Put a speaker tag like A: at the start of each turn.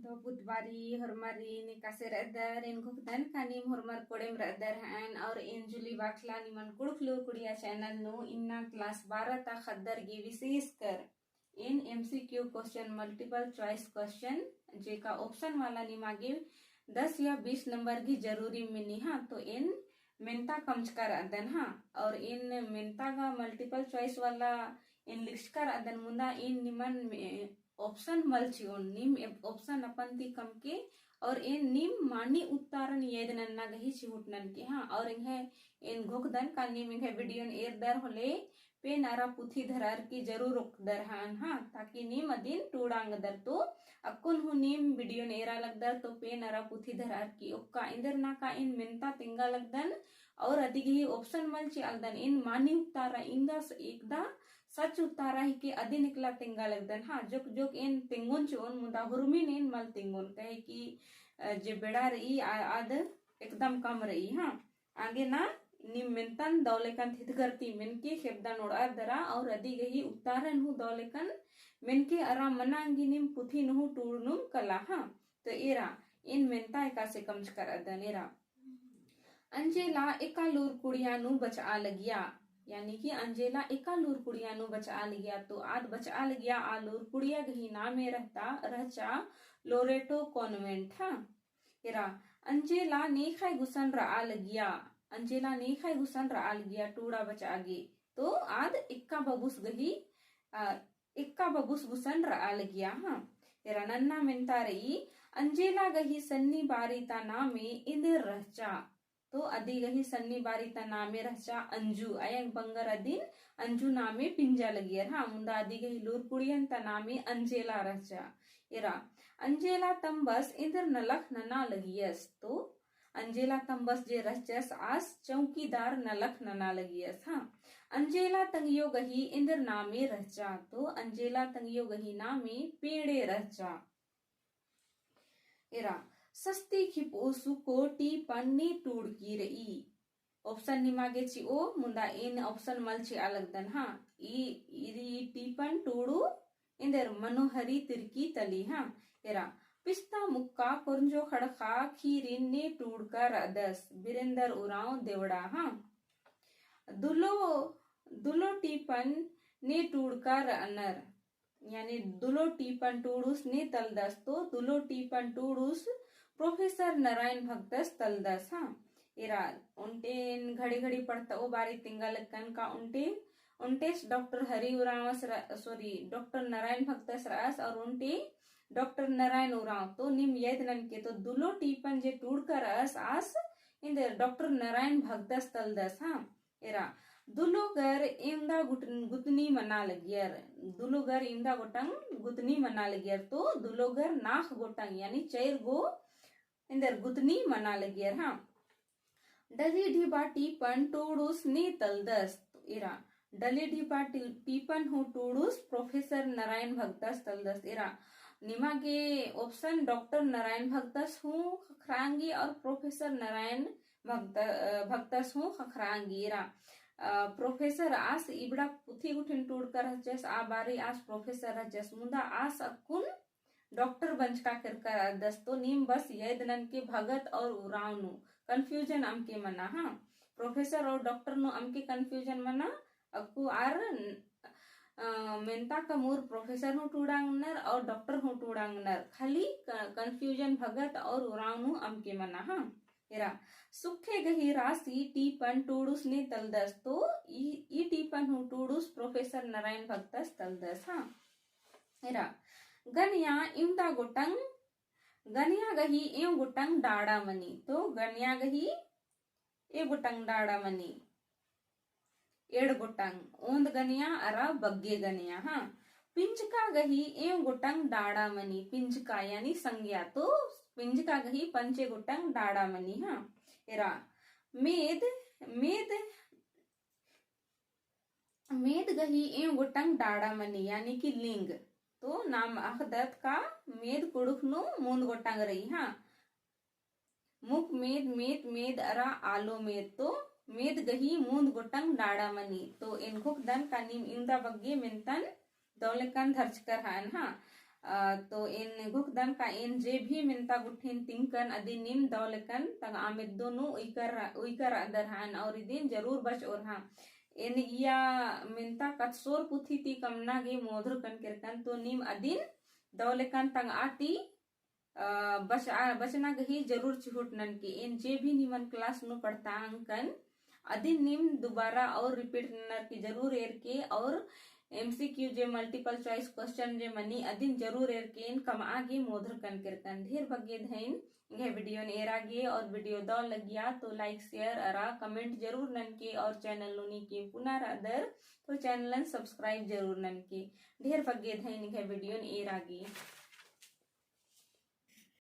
A: do budbari hormari ni kasir adar in gukdan kanim hormar kodem radar han और इंजुली बाखला निमन कुड़खलू कुड़िया channel नु इन्ना क्लास 12 तक खद्दर की विशेष कर इन MCQ question multiple choice question जेका ऑप्शन वाला निमागे 10 या 20 नंबर की जरूरी मिनी हाँ तो इन मिनता कम कर अदन हाँ और इन मिनता का मल्टीपल चॉइस वाला इन लिस्ट कर अदन मुंदा इन निमन ऑप्शन मल्चियोन निम ऑप्शन अपन ती कम के और इन निम मानी उत्तारन येदनन ना गही चिहुटनन के हाँ और इन घोकदन का निम इन्हें वीडियो एर दर होले पे नारा पुथी धरार की जरूर दरहान हाँ ताकि निम अदिन टूडांग दर तो अकुन हु निम वीडियो एरा लगदर तो पे नारा पुथी धरार की उक्का इंदर ना का इन मिनता तिंगा लगदन और अधिक ही ऑप्शन मल्ची अलदन इन मानी उत्तारा इंदा एकदा सच उतारा ही के अदि निकला तिंगा लगदन हाँ जोक जोक इन तिंगुन चोन मुदा हुरमिन इन मल तिंगुन कहे कि जे बेड़ा रही आद एकदम कम रही हाँ आगे ना निम मिनतन दौलेकन थितगरती मिनके खेबदन उड़ा दरा और अदि गही उतारन हु दौलेकन मिनके अरा मनांगी निम पुथी नुहु टूरनुम कला हाँ तो एरा इन मिनता एका से कम कर अदन एरा अंजेला एकालूर कुड़ियानु बचा लगिया यानी कि अंजेला एकालूर कुड़ियानु बचा लिया तो आद बचा लिया आलूर कुड़िया गही नामे रहता रहचा लोरेटो कॉन्वेंट हाँ इरा अंजेला नेखाय गुसन रहा लगिया अंजेला नेखाय गुसन रहा लगिया टूड़ा बचा गे तो आद इक्का बबुस गही इक्का बबुस गुसन रहा लगिया हाँ इरा नन्ना मिनता रही अंजेला गही सन्नी बारीता नामे इंदर रहचा तो अदी गही सन्नी बारी ता नामे रहचा अंजू अयंग बंगर अदिन अंजू नामे पिंजा लगियर हाँ मुंदा अदी गही लूर कुड़ियन ता नामे अंजेला रहचा इरा अंजेला तम बस इंदर नलख नना लगियस तो अंजेला तम बस जे रहचस आस चौकीदार नलख नना लगियस हाँ अंजेला तंगियो गही इंदर नामे रहचा तो अंजेला तंगियो गही नामे पेड़े रहचा इरा सस्ती खिपोसु कोटी पन्नी टूड़ की रही ऑप्शन निमागे ची ओ मुंदा इन ऑप्शन मलची अलग दन हाँ इरी टीपन टूड़ू इंदर मनोहरी तिरकी तली हाँ इरा पिस्ता मुक्का कुरंजो खड़खा खीरिन ने टूड़ कर अदस बिरेंदर उराव देवड़ा हाँ दुलो टीपन ने टूड़ कर अनर यानी दुलो टीपन टूडूस ने तलदस तो दुलो टीपन टूडूस प्रोफेसर नारायण भक्तस तलदस हाँ इरा उनटे घड़ी घड़ी पढ़ता ओ बारी तिंगलकन का उनटे doctor Hari Oraon sorry doctor Narayan भक्तस रास और उनटे डॉक्टर नारायण उराव तो निम येदनन के तो दुलो टीपन जे टूड़ कर आस इन डॉक्टर नारायण भक्तस तलदस हाँ इरा दुलोगर इंदा गुतनी मना लगियर दुलोगर इंदा गोटंग गुतनी मना लगियर तो दुलोगर नाख गोटंग यानी चैर गो इंदर गुतनी मना लगियर हाँ डली ढीबा टीपन टूडूस ने तलदस तो इरा डली ढीबा टीपन हो टूडूस प्रोफेसर नारायण भक्तस तलदस इरा निमागे ऑप्शन डॉक्टर नारायण भक्तस हूँ खखरांगी और प्रोफेसर नारायण भक्तस हूँ खखरांगी इरा प्रोफेसर आस इबड़ा पुथी गुठिन टूड़ कर हचस आ बारी आस प्रोफेसर हचस मुंदा आस अकुन डॉक्टर बंचका कर दस्तो नीम बस येदनन के भगत और उराव नु कंफ्यूजन अम के मना हाँ प्रोफेसर और डॉक्टर नु अम के कंफ्यूजन मना अकु आर मेंता का मूर प्रोफेसर हूँ टूडांगनर और डॉक्टर हूँ टूडांगनर खाली कंफ्यूजन भगत और उराव नु अम के मना हाँ इरा सुखे गही राशि टीपन टूडूस ने तलदस तो ई टीपन हूँ टूडूस प्रोफेसर नारायण भक्तस तलदस हाँ इरा गनिया इमदा गोटंग गनिया गही एव गोटंग डाड़ा मनी तो गनिया गही ए गोटंग डाड़ा मनी एड़ गोटंग ओंद गनिया अरा बग्गे गनिया हाँ पिंचका गही एव गोटंग डाड़ा मनी पिंचका यानी संज्ञा तो पिंचका गही पंचे गोटंग डाड़ा मनी हाँ इरा मेद मेद मेद गही एव गोटंग डाड़ा मनी यानी कि लिंग तो नाम अखदत का मेद कुड़ुखनु मूंद गोटंग रही हाँ मुख मेद मेद मेद अरा आलो मेद तो मेद गही मूंद गोटंग डाड़ा मनी तो इनको दन का नीम इंदा बग्गे मिंतन दौलेकन धर्च कर हान हाँ तो इन गुखदन का इन जे भी मिनता गुठिन तिंकन अदि निम दौलकन तंग आमिद दोनों उइकर अदर हान और दिन जरूर बच और हाँ इन या मिनता कत्सोर पुथी ती कमना गे मोधर कन किरकन तो निम अदिन दौलकन तंग आती बचना गही जरूर चिहुट नन की इन जे भी निमन क्लास नु पढ़ता अंकन अदिन निम दोबारा और रिपीट नर की जरूर एर के और एमसीक्यू जे मल्टीपल चॉइस क्वेश्चन जे मनी अदिन जरूर एर के इन कम आगे मोधर कन किरकन ढेर बगे धैन ये वीडियो ने एरागे और वीडियो दो लगिया तो लाइक शेयर अरा कमेंट जरूर नन के और चैनल नुनी के पुनः अदर तो चैनल सब्सक्राइब जरूर नन के ढेर बगे धैन ये वीडियो ने एरागे।